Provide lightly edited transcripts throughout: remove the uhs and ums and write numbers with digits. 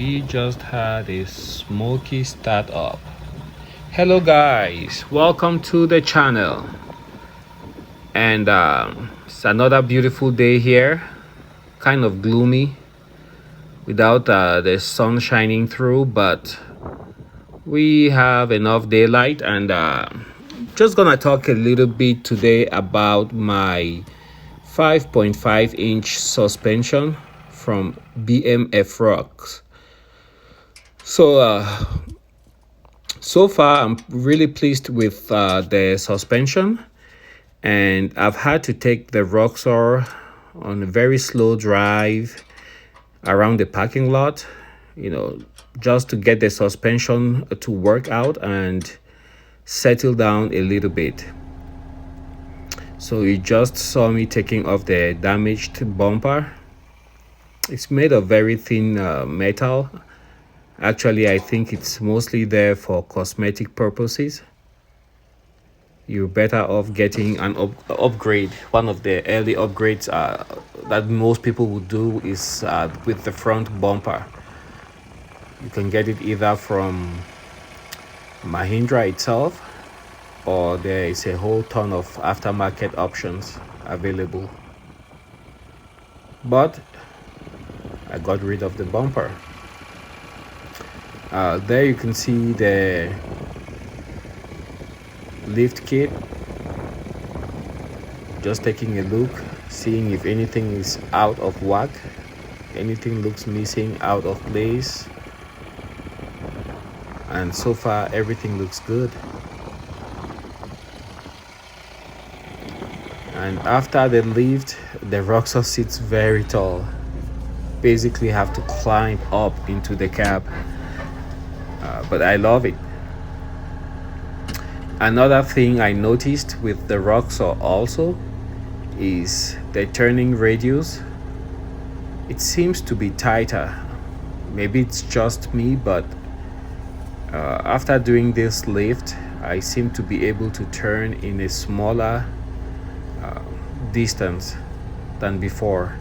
we just had a smoky startup. Hello guys, welcome to the channel. And it's another beautiful day here, kind of gloomy without the sun shining through, but we have enough daylight. And just gonna talk a little bit today about my 5.5-inch suspension from BMF ROX. So far I'm really pleased with the suspension, and I've had to take the Roxor on a very slow drive around the parking lot, just to get the suspension to work out and settle down a little bit. So you just saw me taking off the damaged bumper. It's made of very thin metal. Actually, I think it's mostly there for cosmetic purposes. You're better off getting an upgrade. One of the early upgrades that most people would do is with the front bumper. You can get it either from Mahindra itself, or there is a whole ton of aftermarket options available. But I got rid of the bumper. There you can see the lift kit. Just taking a look, seeing if anything is out of whack, anything looks missing, out of place. And so far everything looks good. And after the lift, the Roxor sits very tall. Basically have to climb up into the cab, but I love it. Another thing I noticed with the Roxor also is the turning radius. It seems to be tighter. Maybe it's just me, but after doing this lift, I seem to be able to turn in a smaller distance than before.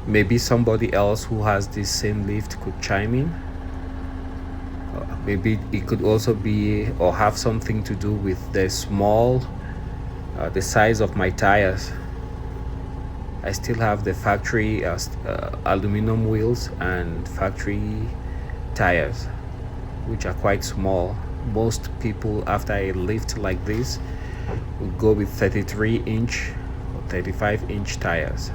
Maybe somebody else who has this same lift could chime in. Maybe it could also be or have something to do with the size of my tires. I still have the factory aluminum wheels and factory tires, which are quite small. Most people after a lift like this would go with 33-inch or 35-inch tires.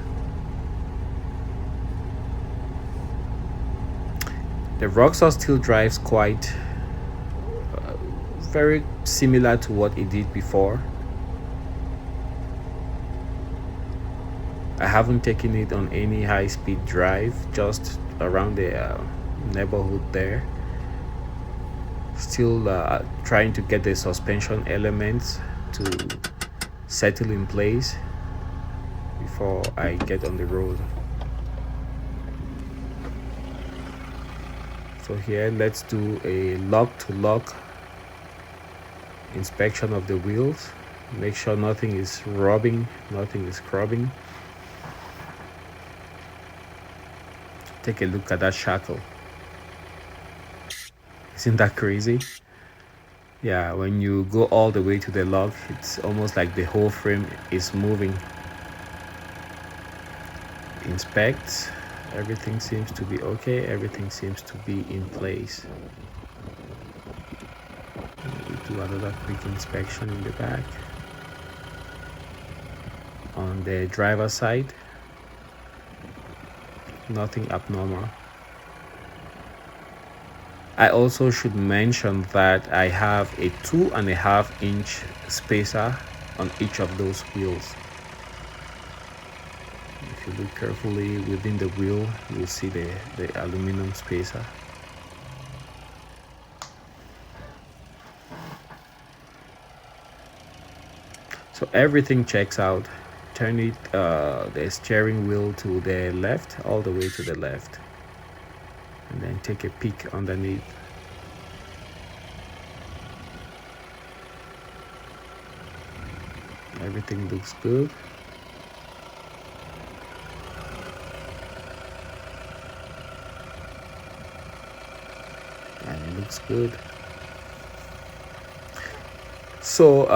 The Roxor still drives quite very similar to what it did before. I haven't taken it on any high-speed drive, just around the neighborhood there. Still trying to get the suspension elements to settle in place before I get on the road. So here, let's do a lock-to-lock inspection of the wheels. Make sure nothing is rubbing, nothing is scrubbing. Take a look at that shackle. Isn't that crazy? Yeah, when you go all the way to the lock, it's almost like the whole frame is moving. Inspect. Everything seems to be okay. Everything seems to be in place. We do another quick inspection in the back. On the driver's side, nothing abnormal. I also should mention that I have a 2.5-inch spacer on each of those wheels. If you look carefully within the wheel, you'll see the aluminum spacer. So everything checks out. Turn it the steering wheel to the left, all the way to the left, and then take a peek underneath. Everything looks good. and it looks good. So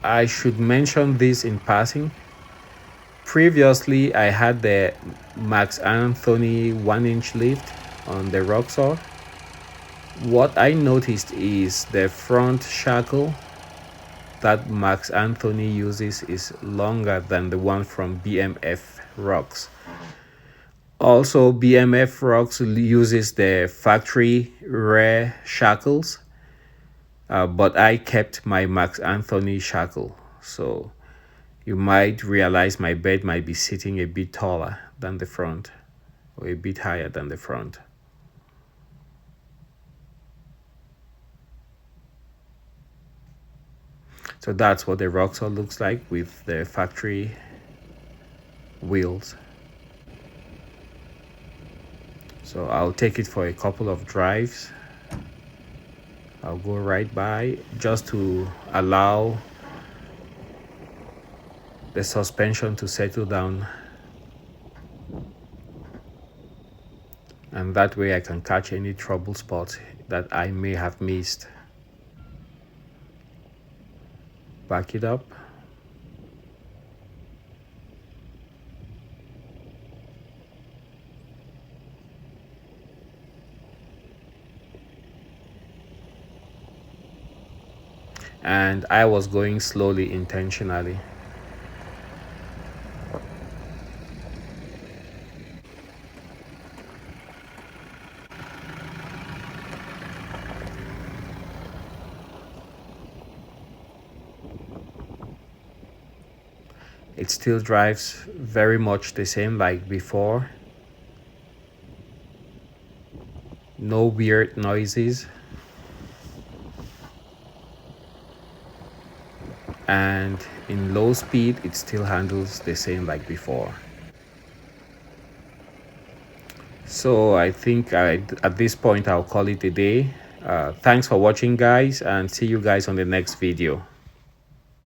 I should mention this in passing. Previously, I had the Max Anthony 1-inch lift on the Roxor. What I noticed is the front shackle that Max Anthony uses is longer than the one from BMF ROX. Also, BMF ROX uses the factory rear shackles, but I kept my Max Anthony shackle. So you might realize my bed might be sitting a bit taller than the front, or a bit higher than the front. So that's what the Roxor looks like with the factory wheels. So I'll take it for a couple of drives. I'll go right by just to allow the suspension to settle down, and that way I can catch any trouble spots that I may have missed. Back it up. And I was going slowly intentionally. It still drives very much the same like before. No weird noises. And in low speed, it still handles the same like before. So I think at this point, I'll call it a day. Thanks for watching, guys, and see you guys on the next video.